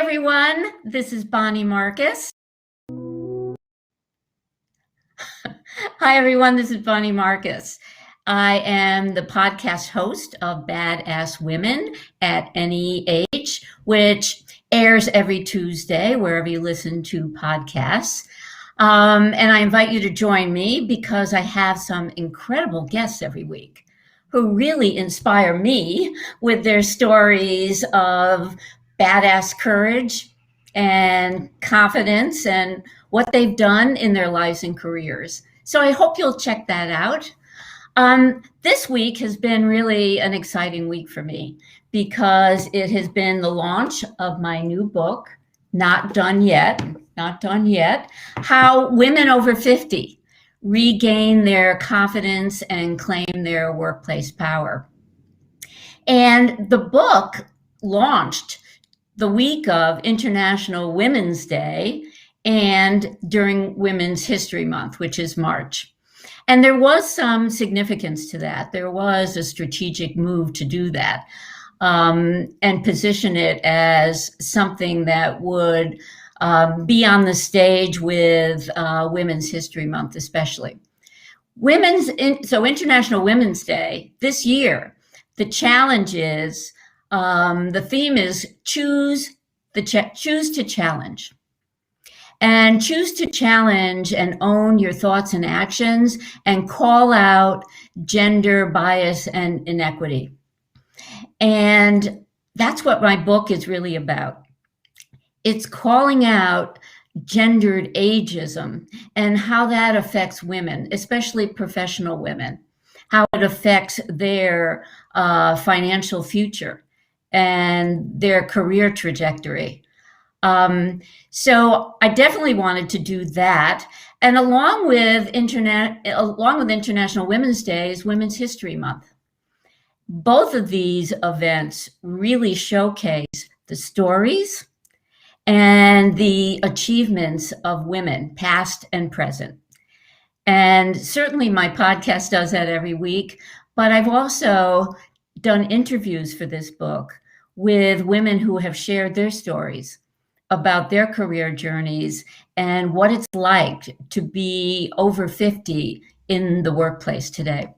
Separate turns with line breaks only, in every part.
everyone. This is Bonnie Marcus. Hi, everyone. This is Bonnie Marcus. I am the podcast host of Badass Women at Any Age, which airs every Tuesday wherever you listen to podcasts. And I invite you to join me because I have some incredible guests every week who really inspire me with their stories of badass courage and confidence and what they've done in their lives and careers. So I hope you'll check that out. This week has been really an exciting week for me because it has been the launch of my new book, Not Done Yet, How Women Over 50 Regain Their Confidence and Claim Their Workplace Power. And the book launched the week of International Women's Day and during Women's History Month, which is March. And there was some significance to that. There was a strategic move to do that and position it as something that would be on the stage with Women's History Month, especially. So International Women's Day this year, the challenge is, the theme is choose to challenge. And choose to challenge and own your thoughts and actions and call out gender bias and inequity. And that's what my book is really about. It's calling out gendered ageism and how that affects women, especially professional women, how it affects their financial future and their career trajectory. So I definitely wanted to do that. And along with International Women's Day is Women's History Month. Both of these events really showcase the stories and the achievements of women, past and present. And certainly my podcast does that every week, but I've also done interviews for this book with women who have shared their stories about their career journeys and what it's like to be over 50 in the workplace today.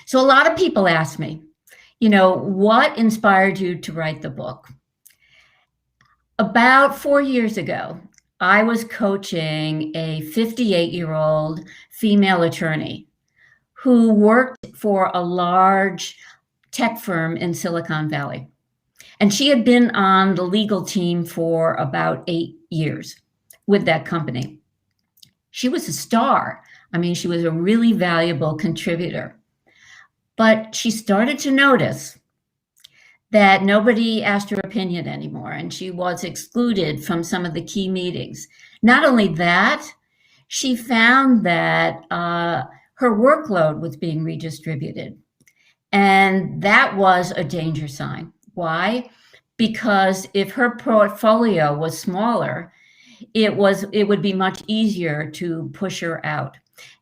So a lot of people ask me, what inspired you to write the book? About 4 years ago, I was coaching a 58-year-old female attorney who worked for a large tech firm in Silicon Valley. And she had been on the legal team for about 8 years with that company. She was a star. I mean, she was a really valuable contributor. But she started to notice that nobody asked her opinion anymore, and she was excluded from some of the key meetings. Not only that, she found that her workload was being redistributed. And that was a danger sign. Why? Because if her portfolio was smaller, it would be much easier to push her out.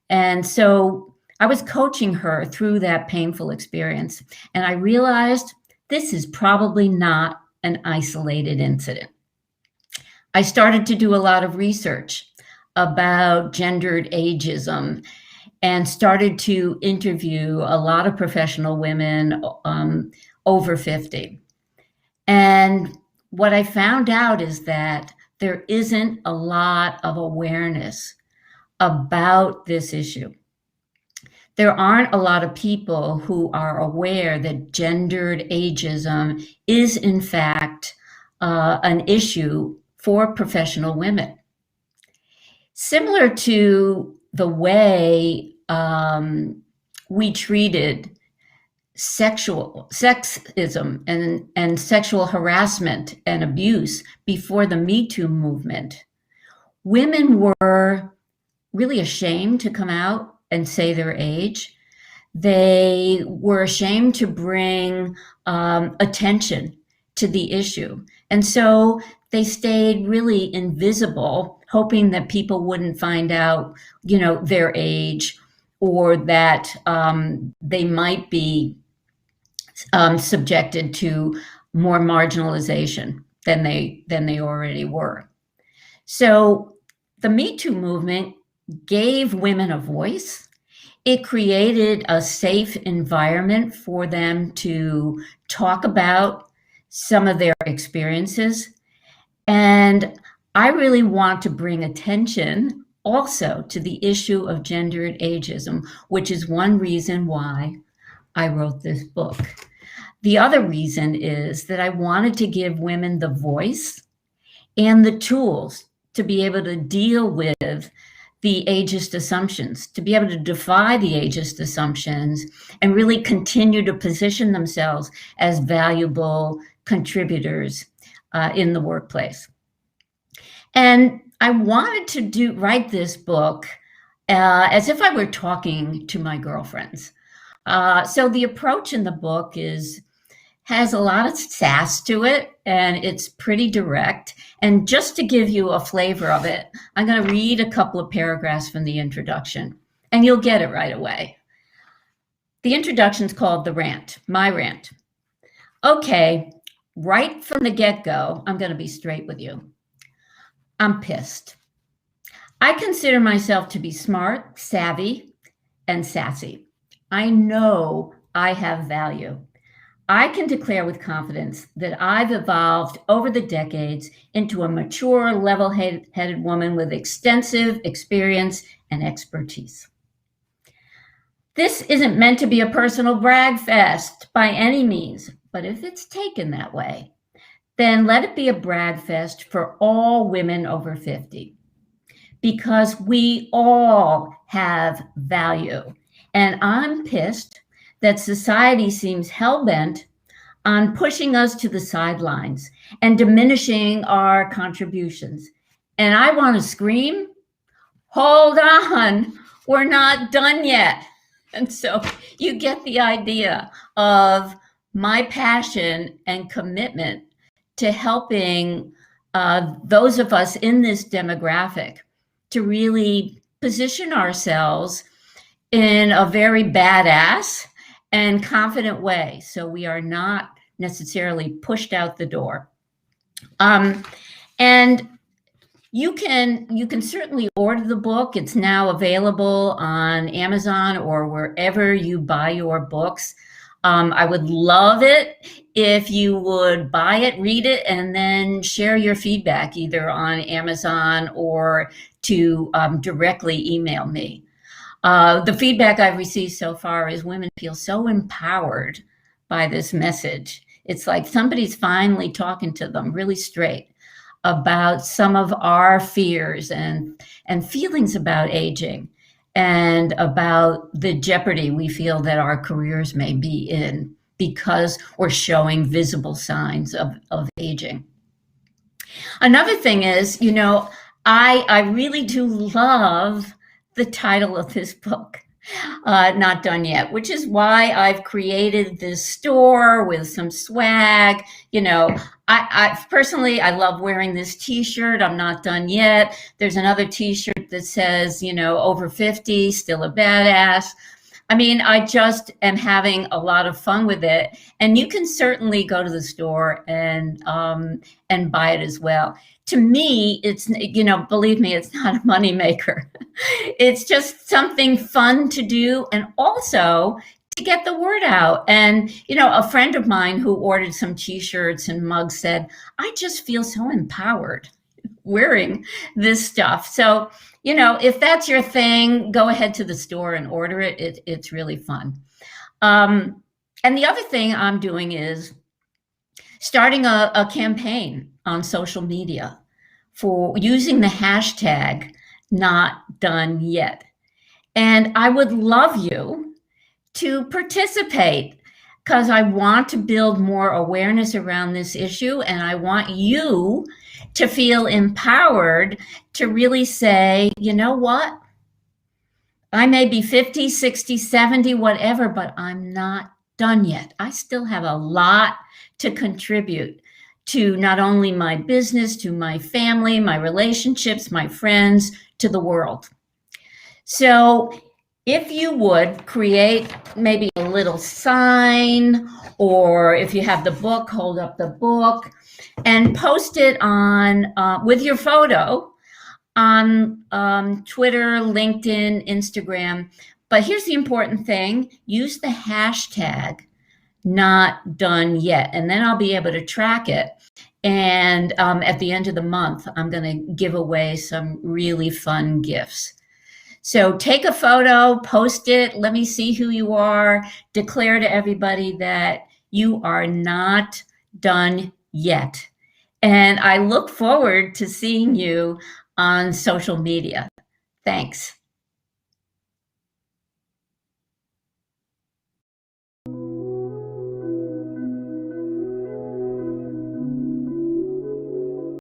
And so I was coaching her through that painful experience. And I realized this is probably not an isolated incident. I started to do a lot of research about gendered ageism and started to interview a lot of professional women over 50. And what I found out is that there isn't a lot of awareness about this issue. There aren't a lot of people who are aware that gendered ageism is, in fact, an issue for professional women. Similar to the way we treated sexism and sexual harassment and abuse before the Me Too movement, women were really ashamed to come out and say their age. They were ashamed to bring attention to the issue. And so they stayed really invisible, hoping that people wouldn't find out, their age, or that they might be subjected to more marginalization. than they already were. So the Me Too movement gave women a voice. It created a safe environment for them to talk about some of their experiences. And I really want to bring attention also to the issue of gendered ageism, which is one reason why I wrote this book. The other reason is that I wanted to give women the voice and the tools to be able to deal with the ageist assumptions, to be able to defy the ageist assumptions and really continue to position themselves as valuable contributors in the workplace. And I wanted to write this book as if I were talking to my girlfriends. So the approach in the book has a lot of sass to it, and it's pretty direct. And just to give you a flavor of it, I'm going to read a couple of paragraphs from the introduction, and you'll get it right away. The introduction is called The Rant, My Rant. Okay, right from the get-go, I'm going to be straight with you. I'm pissed. I consider myself to be smart, savvy, and sassy. I know I have value. I can declare with confidence that I've evolved over the decades into a mature, level-headed woman with extensive experience and expertise. This isn't meant to be a personal brag fest by any means, but if it's taken that way, then let it be a brag fest for all women over 50, because we all have value. And I'm pissed that society seems hell-bent on pushing us to the sidelines and diminishing our contributions. And I want to scream, hold on, we're not done yet. And so you get the idea of my passion and commitment to helping those of us in this demographic to really position ourselves in a very badass and confident way, so we are not necessarily pushed out the door. And you can certainly order the book. It's now available on Amazon or wherever you buy your books. I would love it if you would buy it, read it, and then share your feedback either on Amazon or to directly email me. The feedback I've received so far is women feel so empowered by this message. It's like somebody's finally talking to them really straight about some of our fears and feelings about aging and about the jeopardy we feel that our careers may be in because we're showing visible signs of aging. Another thing is, I really do love the title of this book, Not Done Yet, which is why I've created this store with some swag. I personally, I love wearing this t-shirt, I'm not done yet. There's another t-shirt that says, over 50, still a badass. I mean, I just am having a lot of fun with it. And you can certainly go to the store and buy it as well. To me, it's, believe me, it's not a moneymaker. It's just something fun to do and also to get the word out. And, a friend of mine who ordered some t-shirts and mugs said, I just feel so empowered wearing this stuff. So, if that's your thing, go ahead to the store and order it. It's really fun. And the other thing I'm doing is starting a campaign on social media for using the hashtag Not Done Yet. And I would love you to participate because I want to build more awareness around this issue. And I want you to feel empowered to really say, you know what? I may be 50, 60, 70, whatever, but I'm not done yet. I still have a lot to contribute to not only my business, to my family, my relationships, my friends, to the world. So if you would create maybe a little sign, or if you have the book, hold up the book and post it on with your photo on Twitter, LinkedIn, Instagram. But here's the important thing: use the hashtag not done yet, and then I'll be able to track it. And at the end of the month, I'm going to give away some really fun gifts. So take a photo, post it, let me see who you are, declare to everybody that you are not done yet. And I look forward to seeing you on social media. Thanks.